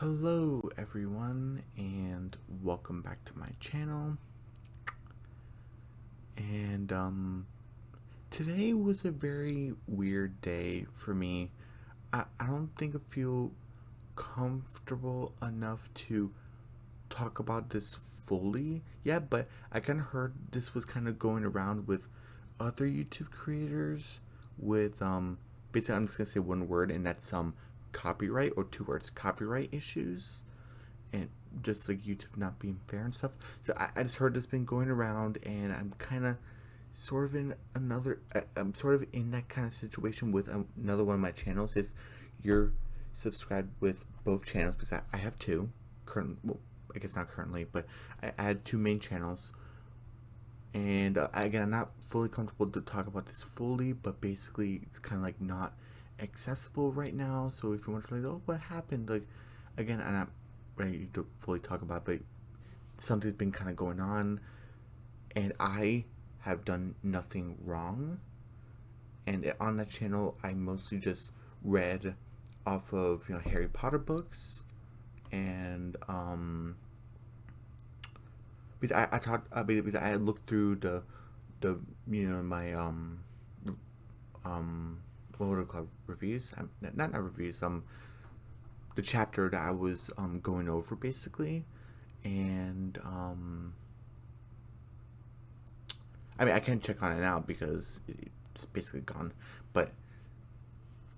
Hello everyone and welcome back to my channel. And today was a very weird day for me. I don't think I feel comfortable enough to talk about this fully yet, but I kind of heard this was kind of going around with other YouTube creators with basically I'm just gonna say one word, and that's copyright, or two words, copyright issues, and just like YouTube not being fair and stuff. So I just heard this been going around, and I'm kind of sort of in I'm sort of in that kind of situation with another one of my channels. If you're subscribed with both channels, because I have two currently, well, I guess not currently, but I had two main channels. And again, I'm not fully comfortable to talk about this fully, but basically it's kind of like not accessible right now. So if you want to like, oh, what happened? Like, again, I'm not ready to fully talk about it, but something's been kind of going on, and I have done nothing wrong. And on that channel, I mostly just read off of Harry Potter books, and because I talked because I had looked through the my what would I call reviews? Not reviews. The chapter that I was going over basically, and I mean I can't check on it now because it's basically gone. But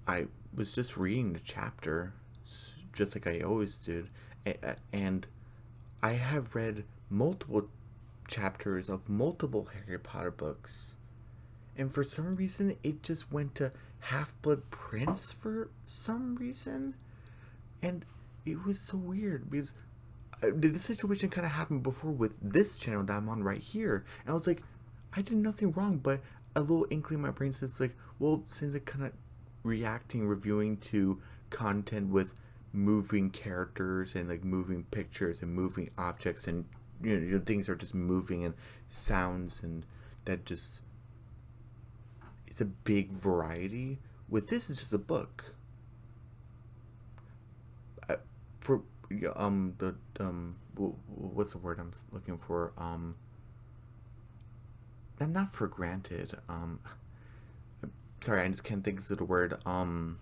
I was just reading the chapter, just like I always did, and I have read multiple chapters of multiple Harry Potter books, and for some reason it just went to Half-Blood Prince for some reason, and it was so weird because the situation kind of happened before with this channel that I'm on right here, and I was like, I did nothing wrong, but a little inkling in my brain says like, well, since it kind of reviewing to content with moving characters and like moving pictures and moving objects, and things are just moving, and sounds, and that just, it's a big variety. With this, it's just a book. For what's the word I'm looking for? Not for granted. Sorry, I just can't think of the word. Oh,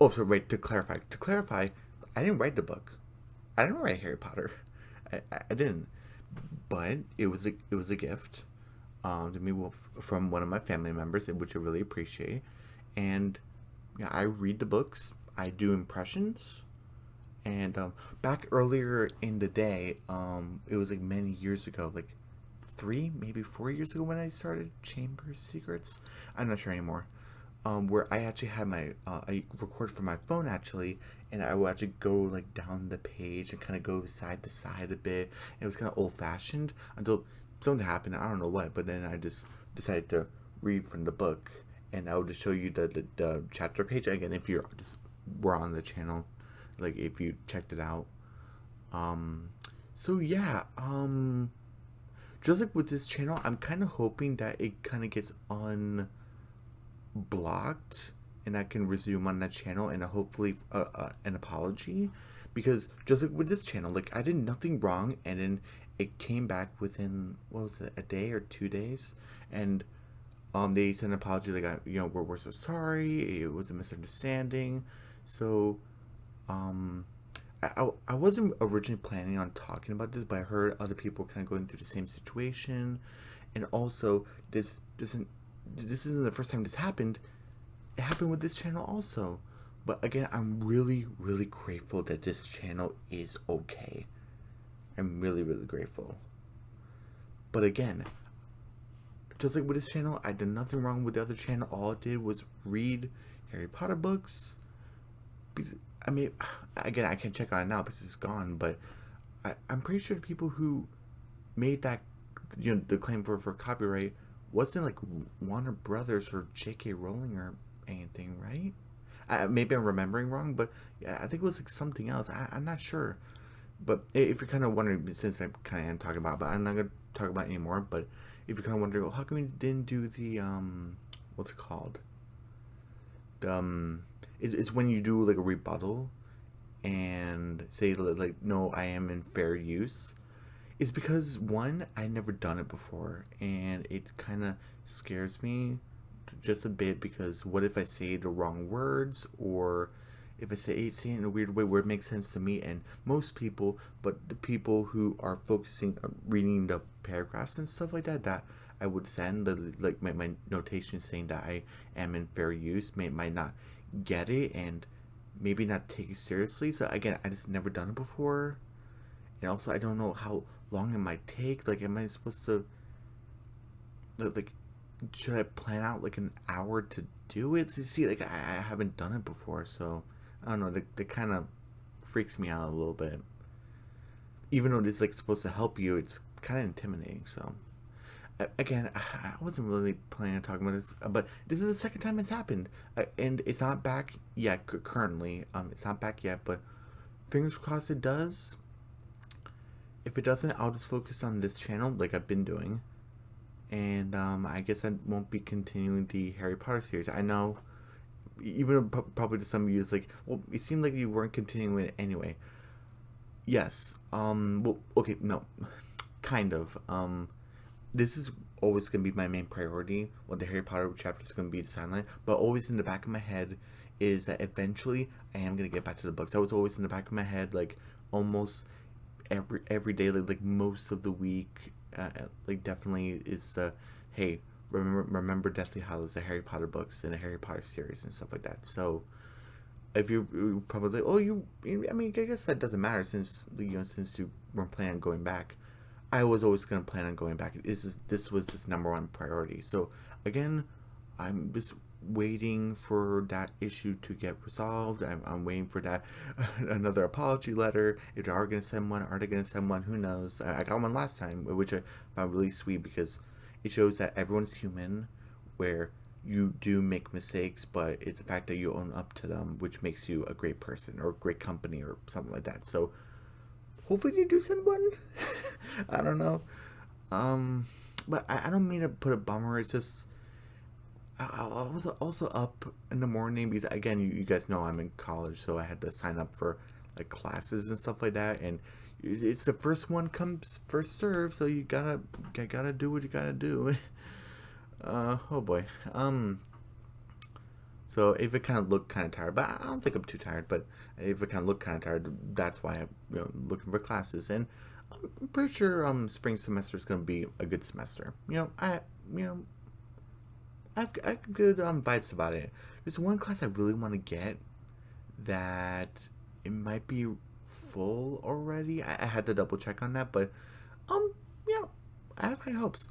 so wait, to clarify, I didn't write the book. I didn't write Harry Potter. I didn't. But it was a gift to me, from one of my family members, which I really appreciate. And yeah, I read the books. I do impressions. And back earlier in the day, it was like many years ago, like 3, maybe 4 years ago when I started Chamber Secrets. I'm not sure anymore. Where I actually had I record from my phone actually, and I would actually go like down the page and kind of go side to side a bit. And it was kind of old fashioned until something happened. I don't know what, but then I just decided to read from the book, and I would just show you the chapter page again if you're just were on the channel, like if you checked it out. So yeah, just like with this channel, I'm kind of hoping that it kind of gets unblocked and I can resume on that channel, and hopefully an apology, because just like with this channel, like I did nothing wrong, and then it came back within, what was it, a day or 2 days, and they sent an apology like, we're so sorry, it was a misunderstanding. So I wasn't originally planning on talking about this, but I heard other people kind of going through the same situation, and also this isn't the first time this happened. It happened with this channel also. But again, I'm really, really grateful that this channel is okay. I'm really, really grateful. But again, just like with this channel, I did nothing wrong with the other channel. All I did was read Harry Potter books. Because, I mean, again, I can't check on it now because it's gone, but I'm pretty sure the people who made that, the claim for copyright wasn't like Warner Brothers or J.K. Rowling or anything, right? Maybe I'm remembering wrong, but yeah, I think it was like something else. I'm not sure. But if you're kind of wondering, since I kind of am talking about, but I'm not going to talk about it anymore, but if you're kind of wondering, well, how come we didn't do the, what's it called? It's when you do like a rebuttal. and say like, no, I am in fair use, is because one, I never done it before, and it kind of scares me just a bit, because what if I say the wrong words, or if I say it in a weird way where it makes sense to me and most people, but the people who are focusing on reading the paragraphs and stuff like that, that I would send like my notation saying that I am in fair use, might not get it and maybe not take it seriously. So again, I just never done it before, and also I don't know how long it might take. Like, am I supposed to like should I plan out like an hour to do it? To see, like, I haven't done it before, so I don't know. That kind of freaks me out a little bit. Even though it's like supposed to help you, it's kind of intimidating. So again, I wasn't really planning on talking about this, but this is the second time it's happened, and it's not back yet. Currently, it's not back yet, but fingers crossed it does. If it doesn't, I'll just focus on this channel like I've been doing, and I guess I won't be continuing the Harry Potter series. I know, even probably to some of you, it's like, well, it seemed like you weren't continuing it anyway. Yes. Well, okay, no, kind of. This is always gonna be my main priority. Well, the Harry Potter chapter is gonna be the sideline, but always in the back of my head is that eventually I am gonna get back to the books. That was always in the back of my head, like almost every day, like most of the week. Like definitely is hey, remember Deathly Hallows, the Harry Potter books and the Harry Potter series and stuff like that. So if you're probably like, oh, I mean, I guess that doesn't matter since since you weren't planning on going back. I was always gonna plan on going back. This was just number one priority. So again, I'm just waiting for that issue to get resolved. I'm waiting for that another apology letter. If they are gonna send one, are they gonna send one? Who knows? I got one last time, which I found really sweet because it shows that everyone's human, where you do make mistakes, but it's the fact that you own up to them, which makes you a great person or a great company or something like that. So hopefully they do send one. I don't know. But I don't mean to put a bummer. It's just I was also up in the morning because again, you guys know I'm in college, so I had to sign up for like classes and stuff like that, and it's the first one comes first serve, so you gotta do what you gotta do. Oh boy. So if it kind of looked kind of tired, but I don't think I'm too tired. But if it kind of looked kind of tired, that's why I'm looking for classes, and I'm pretty sure spring semester is going to be a good semester. I have good vibes about it. There's one class I really want to get that it might be full already. I had to double check on that, but yeah, I have high hopes.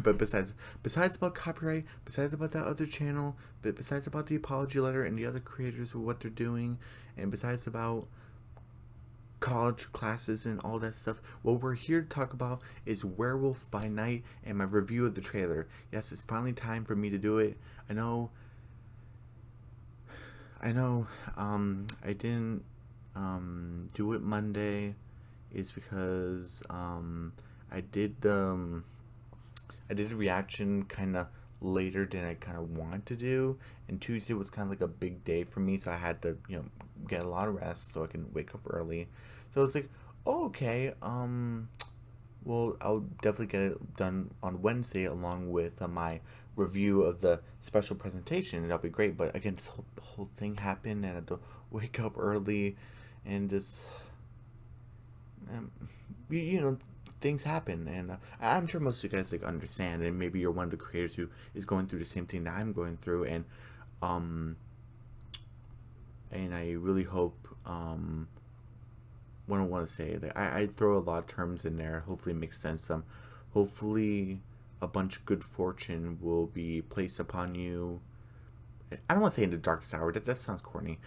But besides about copyright, besides about that other channel, but besides about the apology letter and the other creators of what they're doing, and besides about college classes and all that stuff, what we're here to talk about is Werewolf by Night and my review of the trailer. Yes, it's finally time for me to do it. I know I didn't do it Monday is because I did the reaction kind of later than I kind of wanted to do, and Tuesday was kind of like a big day for me, so I had to get a lot of rest so I can wake up early. So I was like, oh, okay, well, I'll definitely get it done on Wednesday along with my review of the special presentation, and that'll be great. But again, this whole thing happened, and I had to wake up early, and just things happen, and I'm sure most of you guys like understand, and maybe you're one of the creators who is going through the same thing that I'm going through, and I really hope what I want to say, like, I throw a lot of terms in there. Hopefully it makes sense. Hopefully a bunch of good fortune will be placed upon you. I don't want to say in the darkest hour. That sounds corny.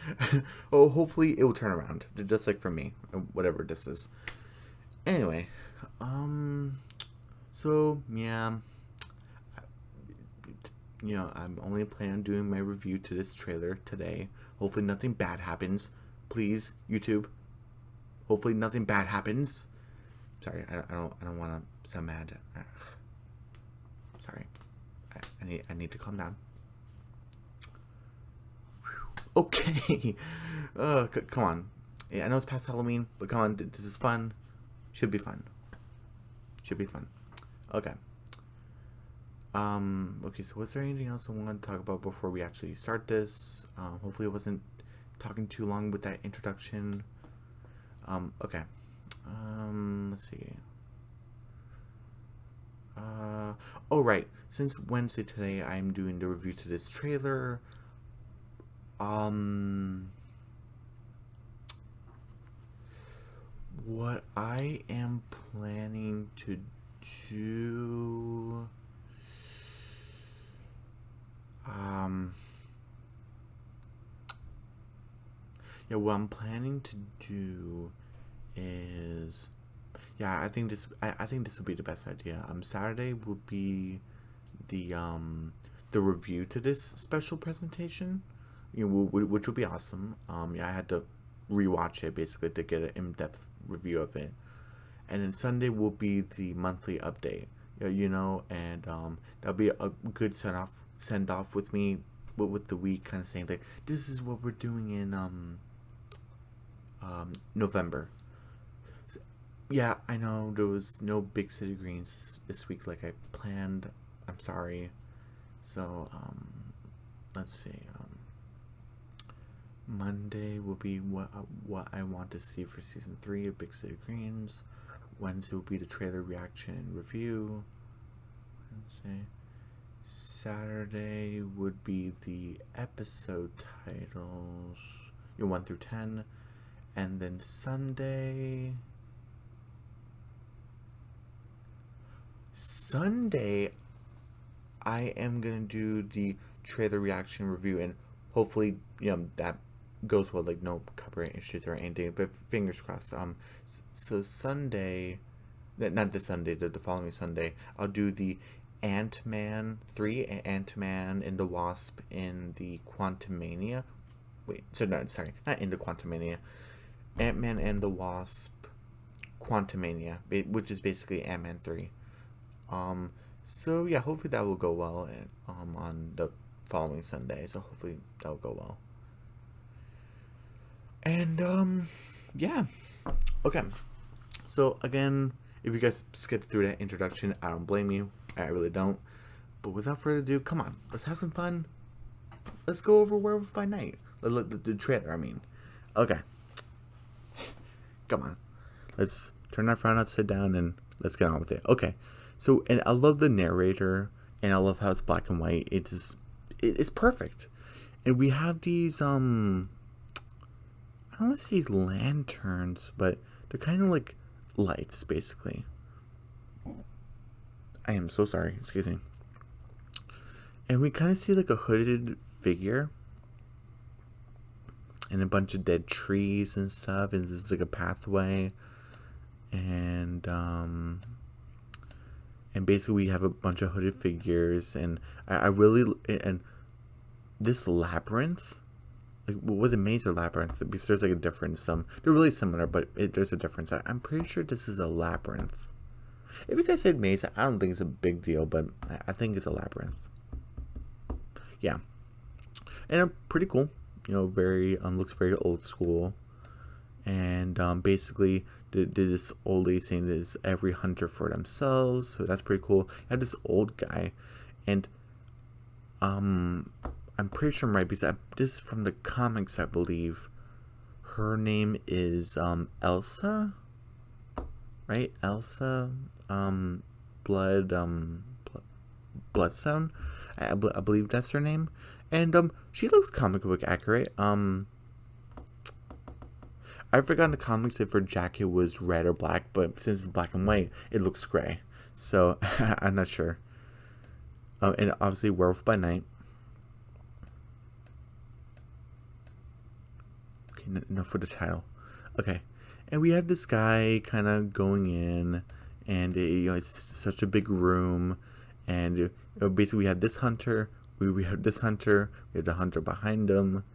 Oh, hopefully it will turn around, just like for me, whatever this is. Anyway, so yeah, I'm only planning on doing my review to this trailer today. Hopefully nothing bad happens. Please, YouTube. Hopefully nothing bad happens. Sorry, I don't want to sound mad. Sorry, I need to calm down. Okay, come on. Yeah, I know it's past Halloween, but come on, this is fun. Should be fun. Should be fun. Okay. Okay, so was there anything else I wanted to talk about before we actually start this? Hopefully I wasn't talking too long with that introduction. Okay. Let's see. Oh, right. Since Wednesday today, I'm doing the review to this trailer. What I am planning to do. Yeah, what I'm planning to do is, yeah, I think this would be the best idea. Saturday would be the review to this special presentation, which would be awesome. Yeah, I had to rewatch it basically to get an in-depth review of it, and then Sunday will be the monthly update. And that'll be a good send off with me with the week, kind of saying like this is what we're doing in November. So, yeah, I know there was no big city greens this week like I planned. I'm sorry. So let's see. Monday will be what I want to see for season 3 of Big City Greens. Wednesday will be the trailer reaction and review. Wednesday. Saturday would be the episode titles, 1 through 10, and then Sunday, I am gonna do the trailer reaction review, and hopefully, that goes well. Like no copyright issues or anything, but fingers crossed. So Sunday, not this Sunday, the following Sunday, I'll do the Ant-Man 3, Ant-Man and the Wasp in the Quantumania. Wait, so no, sorry, not in the Quantumania. Ant-Man and the Wasp Quantumania, which is basically Ant-Man 3. So yeah, hopefully that will go well on the following Sunday. So hopefully that will go well. And yeah. Okay. So again, if you guys skipped through that introduction, I don't blame you. I really don't. But without further ado, come on, let's have some fun. Let's go over Werewolf by Night. The trailer, I mean. Okay. Come on. Let's turn our phone upside down and let's get on with it. Okay. So, and I love the narrator, and I love how it's black and white. It's perfect. And we have these, I don't want to say lanterns, but they're kind of like lights, basically. I am so sorry. Excuse me. And we kind of see like a hooded figure and a bunch of dead trees and stuff, and this is like a pathway, and basically we have a bunch of hooded figures, and I really, and this labyrinth, like, was it maze or labyrinth? Because there's like a difference. They're really similar, but there's a difference. I'm pretty sure this is a labyrinth. If you guys said maze, I don't think it's a big deal, but I think it's a labyrinth. Yeah, and pretty cool. Very looks very old school, and basically this old lady saying this every hunter for themselves. So that's pretty cool. I have this old guy, and I'm pretty sure I'm right because this is from the comics, I believe. Her name is Elsa, right? Elsa, Bloodstone. I believe that's her name, and she looks comic book accurate. I forgot in the comics if her jacket was red or black, but since it's black and white, it looks gray. So I'm not sure. And obviously, Werewolf by Night. Okay, enough for the title. Okay, and we have this guy kind of going in, and it's such a big room, and basically we have this hunter. We have this hunter. We have the hunter behind him,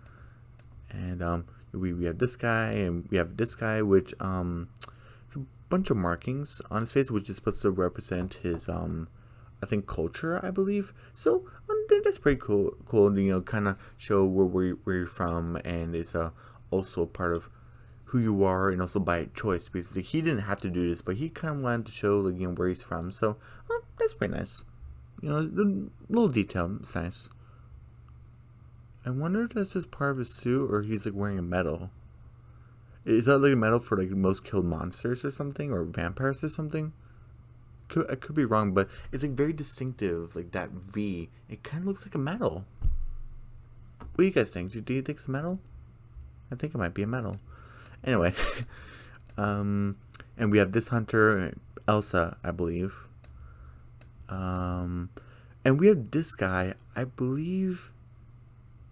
and we have this guy, and we have this guy, which it's a bunch of markings on his face, which is supposed to represent his I think culture, I believe. So that's pretty cool. Cool, kind of show where we're from, and it's also part of who you are, and also by choice, because like, he didn't have to do this, but he kind of wanted to show like where he's from. So that's pretty nice. The little detail. It's nice. I wonder if that's just part of his suit, or he's like wearing a medal. Is that like a medal for like most killed monsters or something, or vampires or something? I could be wrong, but it's like very distinctive. Like that V, it kind of looks like a medal. What do you guys think? Do you think it's a medal? I think it might be a medal. Anyway, and we have this hunter, Elsa, I believe. And we have this guy, I believe.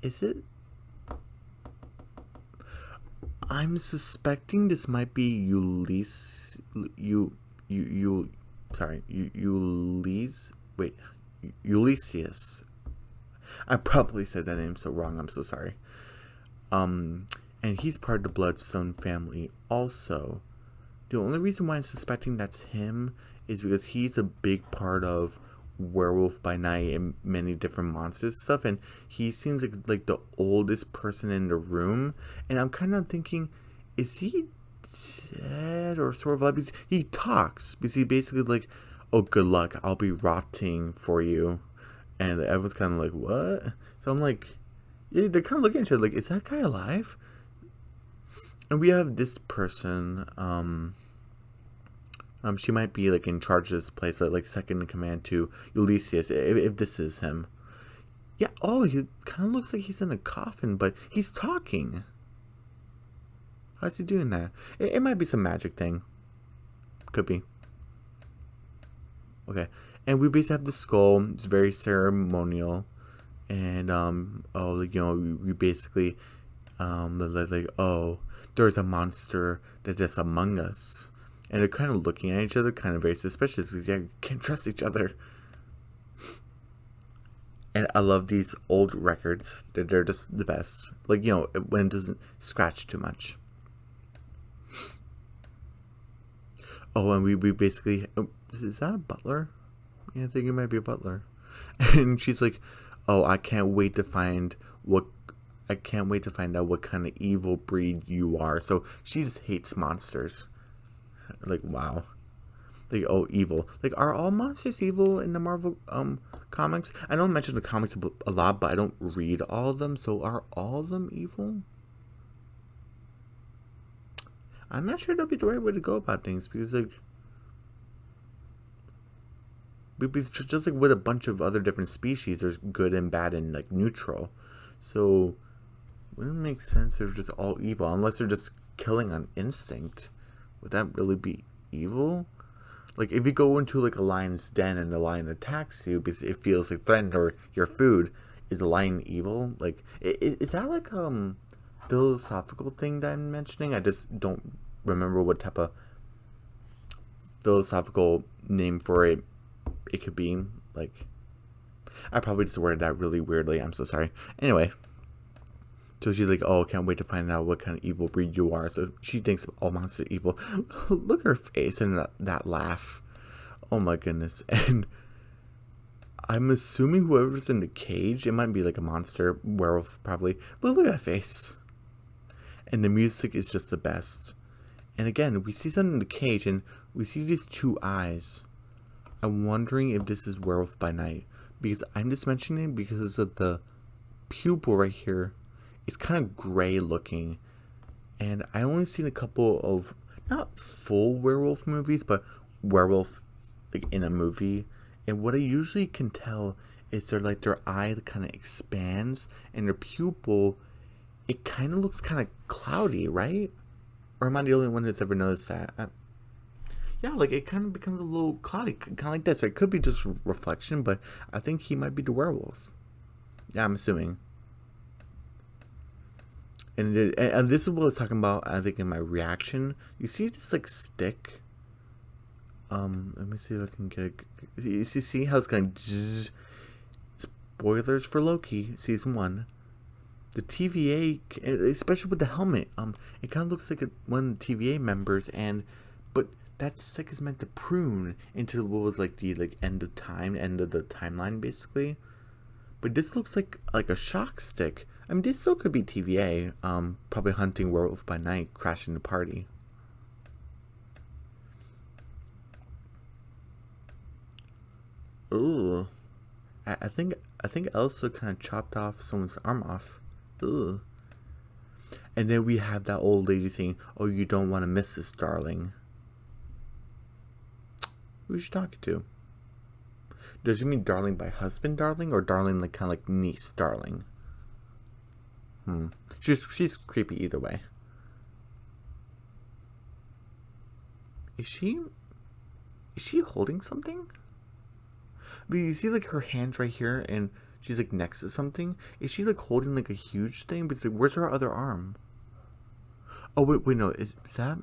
Is it? I'm suspecting this might be Ulysses. Ulysses. I probably said that name so wrong. I'm so sorry. And he's part of the Bloodstone family also. The only reason why I'm suspecting that's him is because he's a big part of Werewolf by Night and many different monsters and stuff, and he seems like the oldest person in the room, and I'm kind of thinking, is he dead or sort of like, because he talks, because he basically like, oh, good luck, I'll be rotting for you, and everyone's kind of like, what? So I'm like, yeah, they're kind of looking at each other like, is that guy alive? And we have this person, she might be like in charge of this place, like second in command to Ulysses, if this is him. Yeah, oh, he kind of looks like he's in a coffin, but he's talking. How's he doing that? It might be some magic thing. Could be. Okay, and we basically have the skull. It's very ceremonial, and we basically, like, oh, there's a monster that is among us. And they're kind of looking at each other, kind of very suspicious, because you can't trust each other. And I love these old records. They're just the best. Like, when it doesn't scratch too much. Oh, and we basically... is that a butler? Yeah, I think it might be a butler. And she's like, oh, I can't wait to find out what kind of evil breed you are. So she just hates monsters. Like, wow. Like, oh, evil. Like, are all monsters evil in the Marvel comics? I don't mention the comics a lot, but I don't read all of them. So are all of them evil? I'm not sure that'd be the right way to go about things, because just like with a bunch of other different species, there's good and bad and like neutral. So wouldn't make sense if they're just all evil, unless they're just killing on instinct. Would that really be evil? Like, if you go into like a lion's den and the lion attacks you because it feels like threatened, or your food, is the lion evil? Like, is that like philosophical thing that I'm mentioning? I just don't remember what type of philosophical name for it could be. Like, I probably just worded that really weirdly. I'm so sorry. Anyway. So she's like, oh, can't wait to find out what kind of evil breed you are. So she thinks all monsters are evil. Look at her face and that laugh. Oh my goodness. And I'm assuming whoever's in the cage, it might be like a monster, werewolf probably. Look at that face. And the music is just the best. And again, we see something in the cage, and we see these two eyes. I'm wondering if this is Werewolf by Night, because I'm just mentioning it because of the pupil right here. It's kind of gray looking, and I only seen a couple of not full werewolf movies, but werewolf like in a movie. And what I usually can tell is their eye kind of expands, and their pupil, it kind of looks kind of cloudy, right? Or am I the only one that's ever noticed that? Yeah, like it kind of becomes a little cloudy, kind of like this. It could be just reflection, but I think he might be the werewolf. Yeah, I'm assuming. And this is what I was talking about, I think, in my reaction. You see this, like, stick? Let me see if I can get... You see how it's going to... Spoilers for Loki, Season 1. The TVA, especially with the helmet, it kind of looks like one of the TVA members, but that stick is meant to prune into what was, like, the end of time, end of the timeline, basically. But this looks like a shock stick. I mean, this still could be TVA. Probably hunting werewolf by night, crashing the party. Ooh, I think Elsa kind of chopped off someone's arm off. Ooh. And then we have that old lady saying, "Oh, you don't want to miss this, darling." Who's she talking to? Does she mean darling by husband, darling, or darling like kind of like niece, darling? She's creepy either way. Is she holding something? But you see like her hands right here, and she's like next to something. Is she like holding like a huge thing? Because like, where's her other arm? Oh wait, no. Is that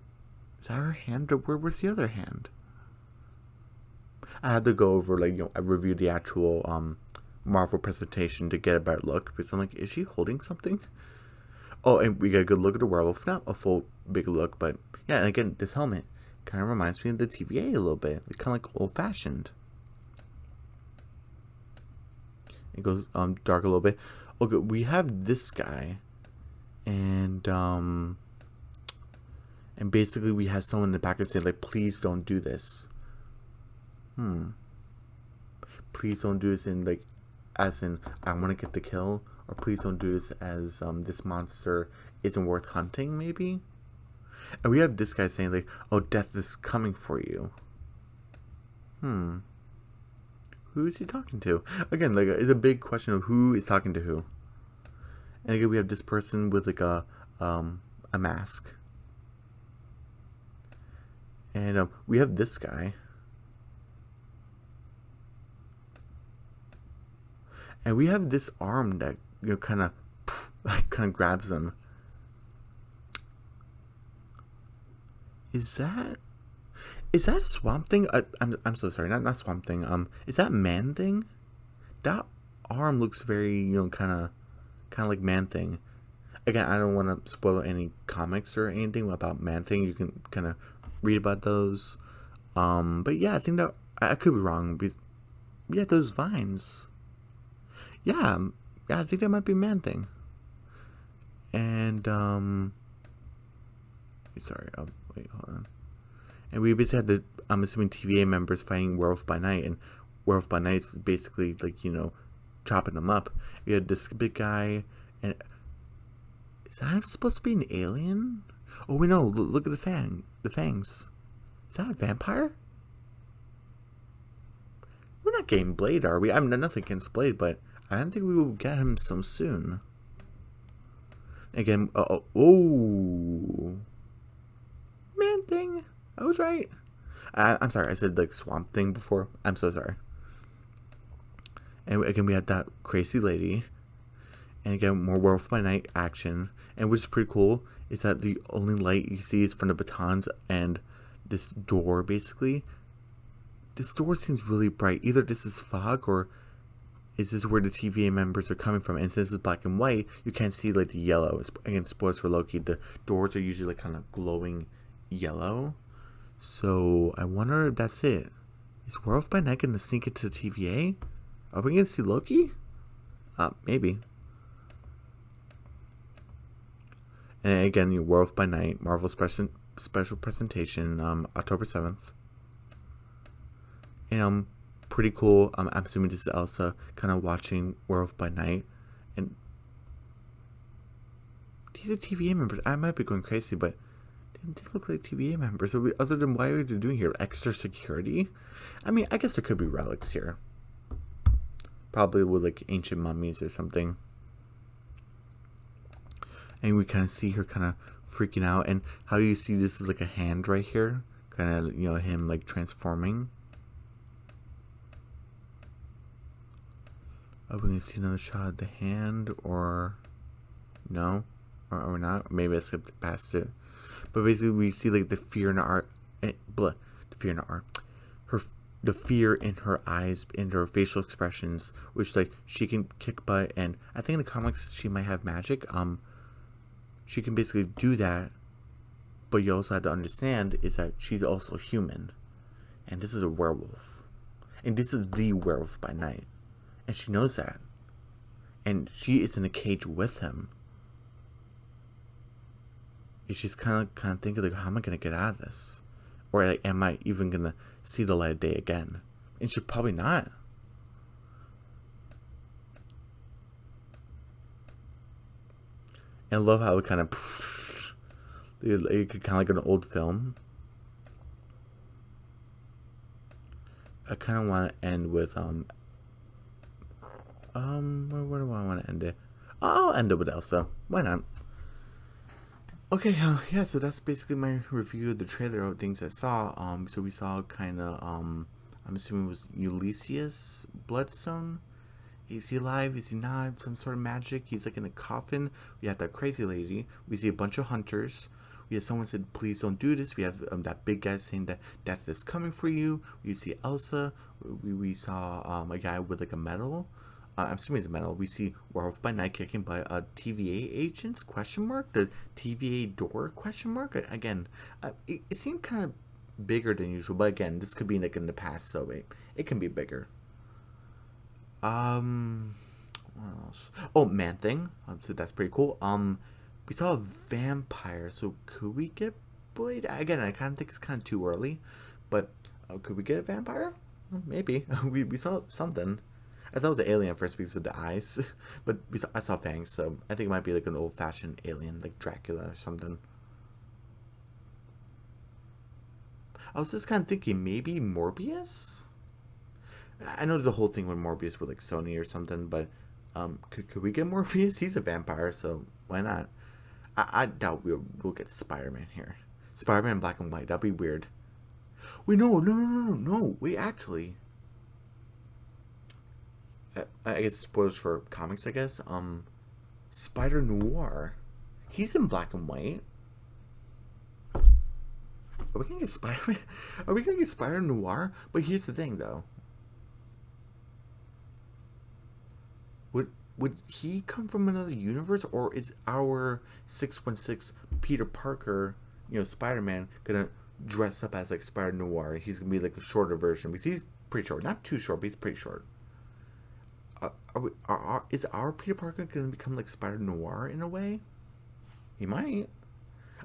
her hand? Or where's the other hand? I had to go over like I reviewed the actual Marvel presentation to get a better look, because I'm like, is she holding something? Oh, and we got a good look at the werewolf. Not a full big look, but yeah. And again, this helmet kind of reminds me of the TVA a little bit. It's kind of like old fashioned. It goes dark a little bit. Okay, we have this guy, and basically we have someone in the background saying like, "Please don't do this." Please don't do this in like, as in I want to get the kill, or please don't do this as this monster isn't worth hunting, maybe. And we have this guy saying like, "Oh, death is coming for you." Who is he talking to? Again, like it's a big question of who is talking to who. And again, we have this person with like a mask, and we have this guy, and we have this arm that kind of like grabs him. Is that Swamp Thing? I'm so sorry, not Swamp Thing. Is that Man Thing? That arm looks very kind of like Man Thing. Again, I don't want to spoil any comics or anything about Man Thing. You can kind of read about those. But yeah, I think that I could be wrong. But yeah, those vines. Yeah, I think that might be Man Thing. And sorry. Wait, hold on. And we basically had I'm assuming TVA members fighting Werewolf by Night, and Werewolf by Night is basically like chopping them up. We had this big guy, and is that supposed to be an alien? Oh, we know. Look at the fangs. Is that a vampire? We're not getting Blade, are we? I'm nothing against Blade, but I don't think we will get him so soon. Again, oh, Man Thing. I was right. I'm sorry. I said like Swamp Thing before. I'm so sorry. And again, we had that crazy lady. And again, more Werewolf by Night action. And which is pretty cool is that the only light you see is from the batons and this door, basically. This door seems really bright. Either this is fog, or is this where the TVA members are coming from? And since it's black and white, you can't see like the yellow. Again, spoilers for Loki. The doors are usually like kind of glowing yellow. So I wonder if that's it. Is Werewolf by Night gonna sneak into the TVA? Are we gonna see Loki? Maybe. And again, Werewolf by Night, Marvel special presentation, October 7th. And pretty cool. I'm assuming this is Elsa kind of watching Werewolf by Night, and these are TVA members. I might be going crazy, but they look like TVA members. So other than why are they doing here? Extra security? I mean, I guess there could be relics here. Probably with like ancient mummies or something. And we kind of see her kind of freaking out. And how you see this is like a hand right here. Kind of, him like transforming. Are we going to see another shot of the hand? Or no? Or not? Maybe I skipped past it. But basically, we see like the fear in her the fear in her eyes, in her facial expressions, which like she can kick butt, and I think in the comics she might have magic. She can basically do that, but you also have to understand is that she's also human, and this is a werewolf, and this is the Werewolf by Night, and she knows that, and she is in a cage with him. And she's kind of thinking, like, how am I gonna get out of this? Or like, am I even gonna see the light of day again? And she's probably not. And I love how it kind of, it kind of like an old film. I kind of want to end with where do I want to end it? I'll end it with Elsa. Why not? Okay, yeah. So that's basically my review of the trailer of things I saw. So we saw kind of I'm assuming it was Ulysses Bloodstone. Is he alive? Is he not? Some sort of magic? He's like in a coffin. We have that crazy lady. We see a bunch of hunters. We have someone said, please don't do this. We have that big guy saying that death is coming for you. We see Elsa. We saw a guy with like a medal. I'm assuming it's a medal. We see Werewolf by Night kicking by TVA agents, question mark? The TVA door, question mark? Again, it seemed kind of bigger than usual. But again, this could be like in the past, so it can be bigger. What else? Oh, Man Thing. So that's pretty cool. We saw a vampire. So could we get Blade? Again, I kind of think it's kind of too early, but could we get a vampire? Well, maybe. we saw something. I thought it was an alien at first because of the eyes, but I saw fangs, so I think it might be like an old-fashioned alien, like Dracula or something. I was just kind of thinking maybe Morbius. I know there's a whole thing with Morbius with like Sony or something, but could we get Morbius? He's a vampire, so why not? I doubt we'll get Spider-Man here. Spider-Man in black and white. That'd be weird. Wait, no. Wait, actually, I guess spoilers for comics. I guess Spider Noir. He's in black and white. Are we gonna get Spider-Man? Are we gonna get Spider Noir? But here's the thing, though. Would he come from another universe, or is our 616 Peter Parker, Spider-Man, gonna dress up as like Spider Noir? He's gonna be like a shorter version because he's pretty short, not too short, but he's pretty short. Is our Peter Parker gonna become like Spider Noir in a way? He might.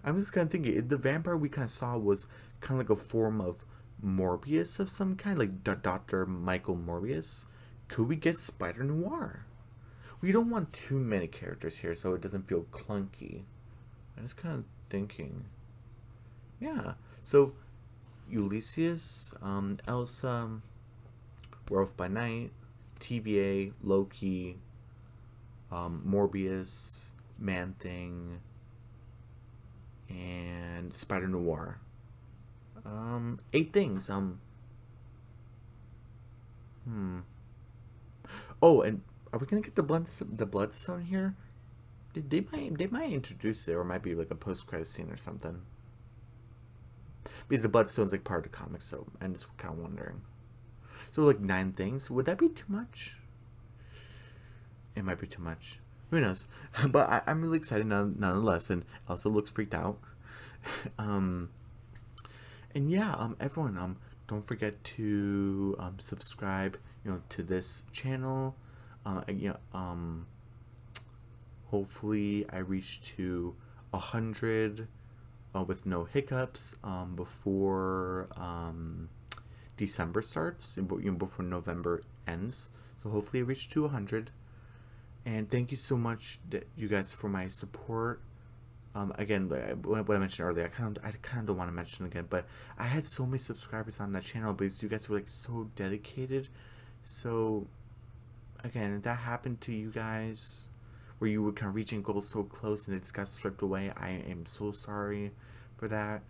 I'm just kind of thinking, the vampire we kind of saw was kind of like a form of Morbius of some kind, like Dr. Michael Morbius. Could we get Spider Noir? We don't want too many characters here so it doesn't feel clunky. I'm just kind of thinking. Yeah. So, Ulysses, Elsa, Werewolf by Night, TVA, Loki, Morbius, Man Thing, and Spider Noir. 8 things. Oh, and are we gonna get the Bloodstone here? They might introduce it, or it might be like a post-credit scene or something. Because the Bloodstone's like part of the comics, so I'm just kind of wondering. So like 9 things, would that be too much? It might be too much. Who knows? But I'm really excited nonetheless, and Elsa looks freaked out. And yeah, everyone, don't forget to subscribe, to this channel. Hopefully I reach to 100 with no hiccups before December starts, before November ends. So hopefully I reach to 100. And thank you so much, you guys, for my support. Again, what I mentioned earlier, I kind of don't want to mention again, but I had so many subscribers on that channel because you guys were like so dedicated. So again, if that happened to you guys, where you were kind of reaching goals so close and it just got stripped away, I am so sorry for that.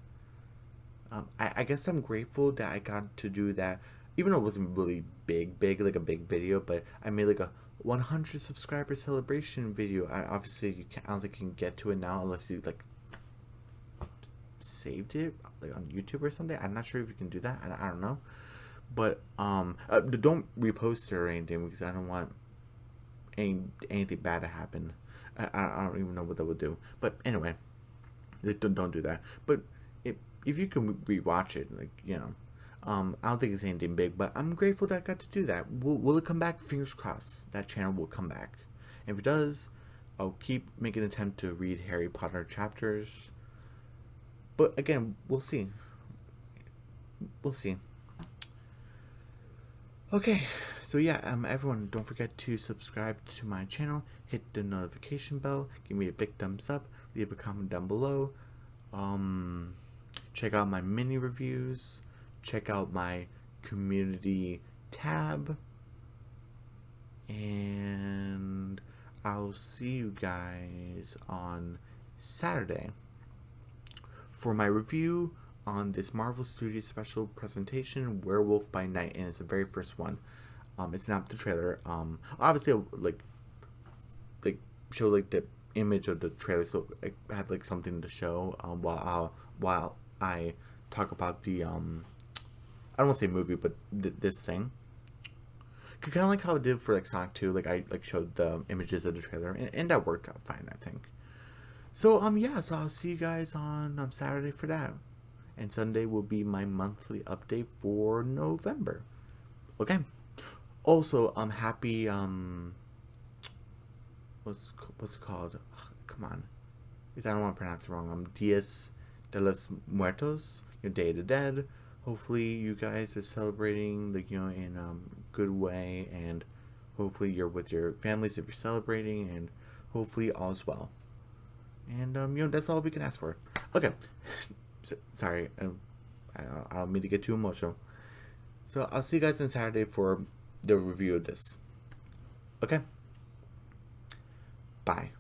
I guess I'm grateful that I got to do that, even though it wasn't really big, like a big video, but I made like a 100 subscriber celebration video. Obviously, I don't think you can get to it now unless you like saved it like on YouTube or something. I'm not sure if you can do that. I don't know. But don't repost it or anything because I don't want anything bad to happen. I don't even know what that would do. But anyway, don't do that. But if you can rewatch it, like I don't think it's anything big, but I'm grateful that I got to do that. Will it come back? Fingers crossed that channel will come back. If it does, I'll keep making an attempt to read Harry Potter chapters. But again, we'll see. We'll see. Okay, so yeah, everyone, don't forget to subscribe to my channel, hit the notification bell, give me a big thumbs up, leave a comment down below. Check out my mini reviews, check out my community tab, and I'll see you guys on Saturday for my review on this Marvel Studios special presentation, Werewolf by Night, and it's the very first one. It's not the trailer. Obviously, I'll, like show like the image of the trailer, so I have like something to show while I talk about the I don't want to say movie, but this thing. Kind of like how I did for like Sonic 2, like I showed the images of the trailer, and that worked out fine, I think. So yeah, so I'll see you guys on Saturday for that. And Sunday will be my monthly update for November. Okay. Also, happy what's it called? Come on, because I don't want to pronounce it wrong. Dias de los Muertos, your Day of the Dead. Hopefully, you guys are celebrating, like, in a good way, and hopefully you're with your families if you're celebrating, and hopefully all's well. And that's all we can ask for. Okay. Sorry, I don't mean to get too emotional. So I'll see you guys on Saturday for the review of this. Okay? Bye.